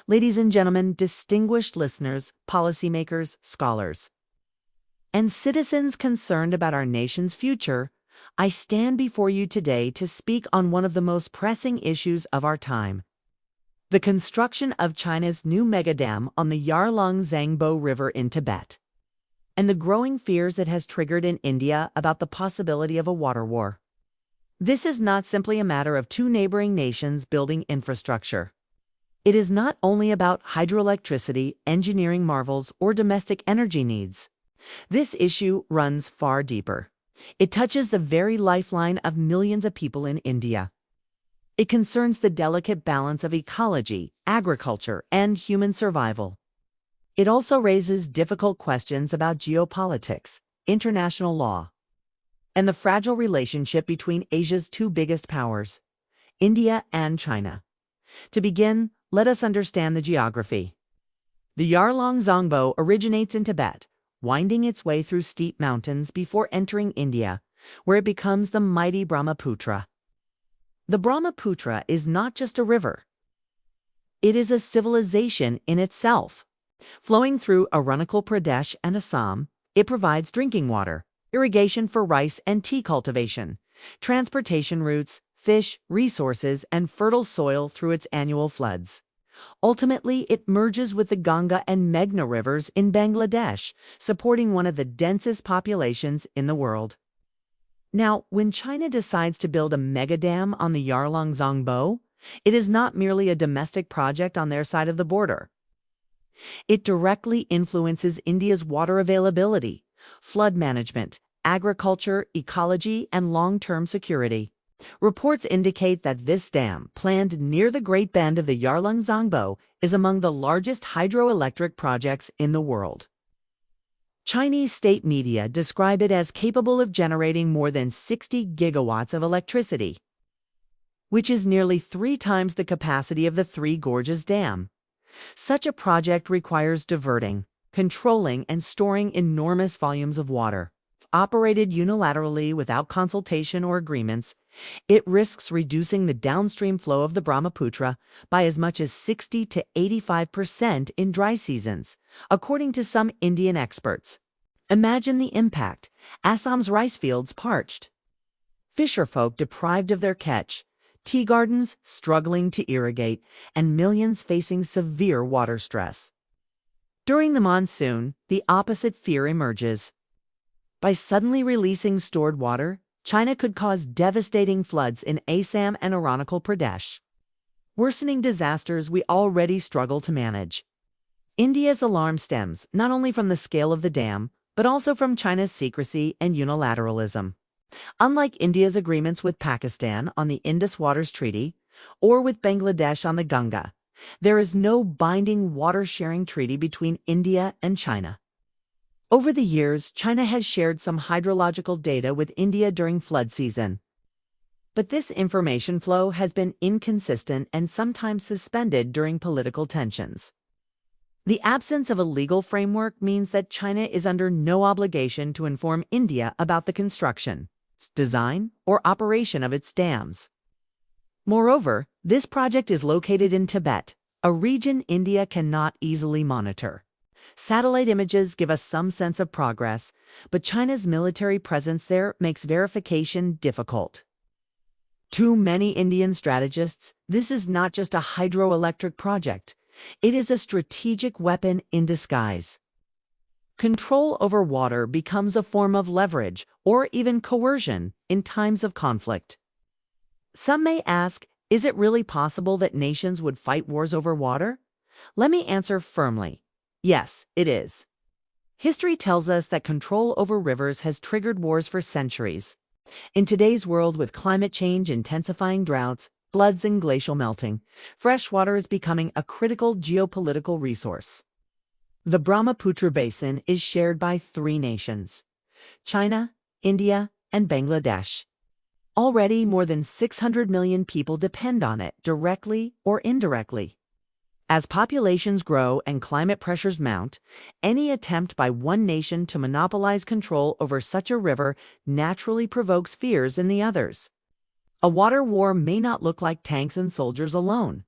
Ladies and gentlemen, distinguished listeners, policymakers, scholars, and citizens concerned about our nation's future, I stand before you today to speak on one of the most pressing issues of our time: the construction of China's new megadam on the Yarlung Tsangpo River in Tibet, and the growing fears it has triggered in India about the possibility of a water war. This is not simply a matter of two neighboring nations building infrastructure. It is not only about hydroelectricity, engineering marvels, or domestic energy needs. This issue runs far deeper. It touches the very lifeline of millions of people in India. It concerns the delicate balance of ecology, agriculture, and human survival. It also raises difficult questions about geopolitics, international law, and the fragile relationship between Asia's two biggest powers, India and China. To begin, let us understand the geography. The Yarlung Tsangpo originates in Tibet, winding its way through steep mountains before entering India, where it becomes the mighty Brahmaputra. The Brahmaputra is not just a river. It is a civilization in itself. Flowing through Arunachal Pradesh and Assam, it provides drinking water, irrigation for rice and tea cultivation, transportation routes, fish, resources, and fertile soil through its annual floods. Ultimately, it merges with the Ganga and Meghna rivers in Bangladesh, supporting one of the densest populations in the world. Now, when China decides to build a megadam on the Yarlung Tsangpo, it is not merely a domestic project on their side of the border. It directly influences India's water availability, flood management, agriculture, ecology, and long-term security. Reports indicate that this dam, planned near the Great Bend of the Yarlung Tsangpo, is among the largest hydroelectric projects in the world. Chinese state media describe it as capable of generating more than 60 gigawatts of electricity, which is nearly 3 times the capacity of the Three Gorges Dam. Such a project requires diverting, controlling, and storing enormous volumes of water. Operated unilaterally without consultation or agreements, it risks reducing the downstream flow of the Brahmaputra by as much as 60 to 85% in dry seasons, according to some Indian experts. Imagine the impact: Assam's rice fields parched, fisherfolk deprived of their catch, tea gardens struggling to irrigate, and millions facing severe water stress. During the monsoon, the opposite fear emerges. By suddenly releasing stored water, China could cause devastating floods in Assam and Arunachal Pradesh, worsening disasters we already struggle to manage. India's alarm stems not only from the scale of the dam, but also from China's secrecy and unilateralism. Unlike India's agreements with Pakistan on the Indus Waters Treaty or with Bangladesh on the Ganga, there is no binding water-sharing treaty between India and China. Over the years, China has shared some hydrological data with India during flood season. But this information flow has been inconsistent and sometimes suspended during political tensions. The absence of a legal framework means that China is under no obligation to inform India about the construction, design, or operation of its dams. Moreover, this project is located in Tibet, a region India cannot easily monitor. Satellite images give us some sense of progress, but China's military presence there makes verification difficult. To many Indian strategists, this is not just a hydroelectric project. It is a strategic weapon in disguise. Control over water becomes a form of leverage or even coercion in times of conflict. Some may ask, is it really possible that nations would fight wars over water? Let me answer firmly. Yes, it is. History tells us that control over rivers has triggered wars for centuries. In today's world, with climate change intensifying droughts, floods, and glacial melting, fresh water is becoming a critical geopolitical resource. The Brahmaputra Basin is shared by 3 nations: China, India, and Bangladesh. Already, more than 600 million people depend on it, directly or indirectly. As populations grow and climate pressures mount, any attempt by one nation to monopolize control over such a river naturally provokes fears in the others. A water war may not look like tanks and soldiers alone.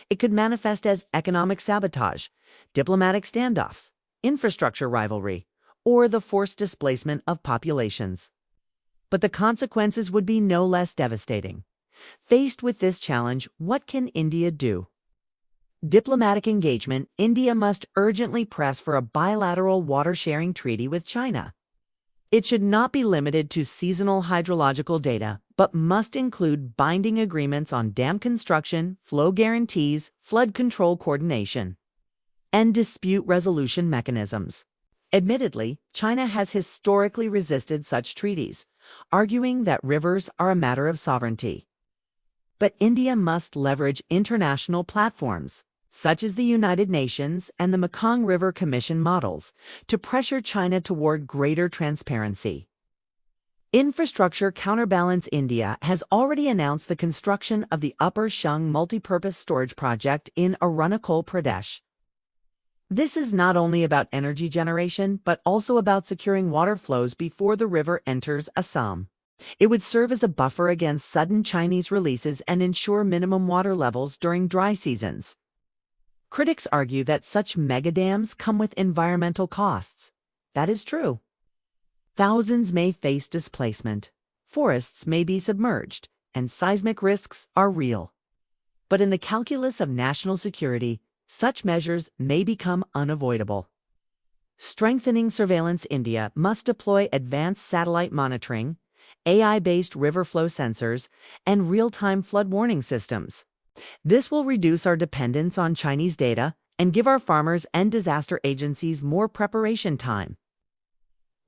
It could manifest as economic sabotage, diplomatic standoffs, infrastructure rivalry, or the forced displacement of populations. But the consequences would be no less devastating. Faced with this challenge, what can India do? Diplomatic engagement. India must urgently press for a bilateral water-sharing treaty with China. It should not be limited to seasonal hydrological data, but must include binding agreements on dam construction, flow guarantees, flood control coordination, and dispute resolution mechanisms. Admittedly, China has historically resisted such treaties, arguing that rivers are a matter of sovereignty. But India must leverage international platforms, such as the United Nations and the Mekong River Commission models, to pressure China toward greater transparency. Infrastructure counterbalance. India has already announced the construction of the Upper Shung multipurpose storage project in Arunachal Pradesh. This is not only about energy generation, but also about securing water flows before the river enters Assam. It would serve as a buffer against sudden Chinese releases and ensure minimum water levels during dry seasons. Critics argue that such megadams come with environmental costs. That is true. Thousands may face displacement, forests may be submerged, and seismic risks are real. But in the calculus of national security, such measures may become unavoidable. Strengthening surveillance. India must deploy advanced satellite monitoring, AI-based river flow sensors, and real-time flood warning systems. This will reduce our dependence on Chinese data and give our farmers and disaster agencies more preparation time.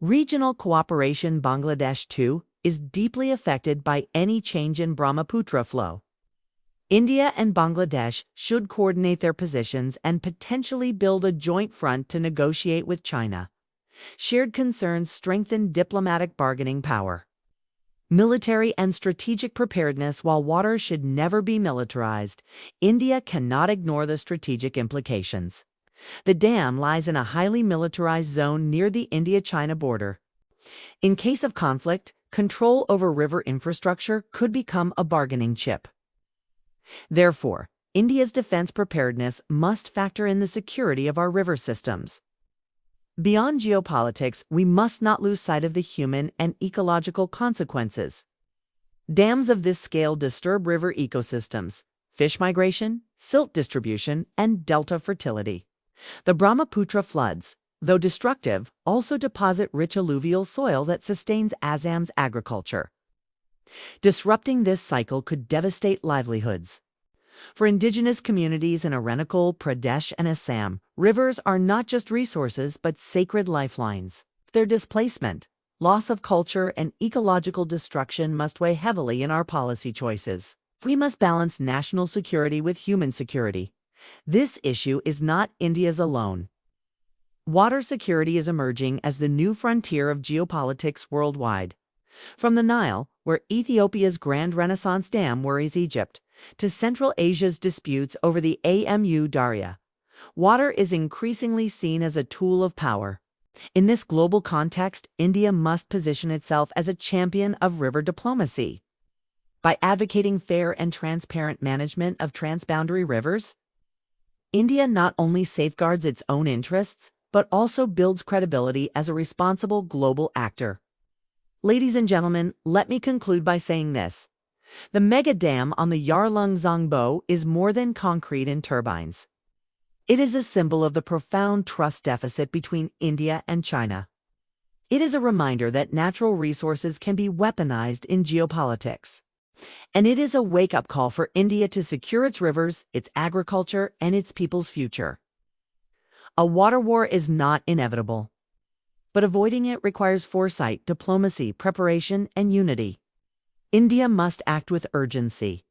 Regional cooperation. Bangladesh, too, is deeply affected by any change in Brahmaputra flow. India and Bangladesh should coordinate their positions and potentially build a joint front to negotiate with China. Shared concerns strengthen diplomatic bargaining power. Military and strategic preparedness. While water should never be militarized, India cannot ignore the strategic implications. The dam lies in a highly militarized zone near the India-China border. In case of conflict, control over river infrastructure could become a bargaining chip. Therefore, India's defense preparedness must factor in the security of our river systems. Beyond geopolitics, we must not lose sight of the human and ecological consequences. Dams of this scale disturb river ecosystems, fish migration, silt distribution, and delta fertility. The Brahmaputra floods, though destructive, also deposit rich alluvial soil that sustains Assam's agriculture. Disrupting this cycle could devastate livelihoods. For indigenous communities in Arunachal Pradesh and Assam, rivers are not just resources but sacred lifelines. Their displacement, loss of culture, and ecological destruction must weigh heavily in our policy choices. We must balance national security with human security. This issue is not India's alone. Water security is emerging as the new frontier of geopolitics worldwide. From the Nile, where Ethiopia's Grand Renaissance Dam worries Egypt, to Central Asia's disputes over the Amu Darya, water is increasingly seen as a tool of power. In this global context, India must position itself as a champion of river diplomacy. By advocating fair and transparent management of transboundary rivers, India not only safeguards its own interests, but also builds credibility as a responsible global actor. Ladies and gentlemen, let me conclude by saying this. The mega dam on the Yarlung Tsangpo is more than concrete and turbines. It is a symbol of the profound trust deficit between India and China. It is a reminder that natural resources can be weaponized in geopolitics. And it is a wake-up call for India to secure its rivers, its agriculture, and its people's future. A water war is not inevitable, but avoiding it requires foresight, diplomacy, preparation, and unity. India must act with urgency,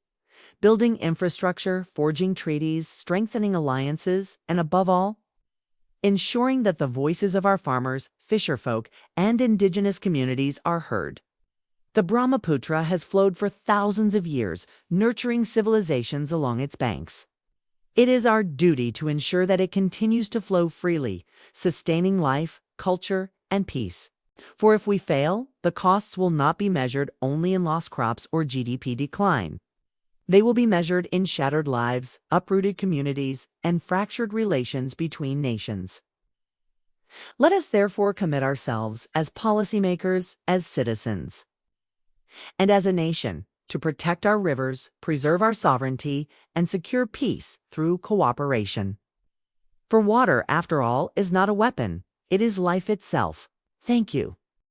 building infrastructure, forging treaties, strengthening alliances, and above all, ensuring that the voices of our farmers, fisherfolk, and indigenous communities are heard. The Brahmaputra has flowed for thousands of years, nurturing civilizations along its banks. It is our duty to ensure that it continues to flow freely, sustaining life, culture, and peace. For if we fail, the costs will not be measured only in lost crops or GDP decline. They will be measured in shattered lives, uprooted communities, and fractured relations between nations. Let us therefore commit ourselves as policymakers, as citizens, and as a nation to protect our rivers, preserve our sovereignty, and secure peace through cooperation. For water, after all, is not a weapon, it is life itself. Thank you.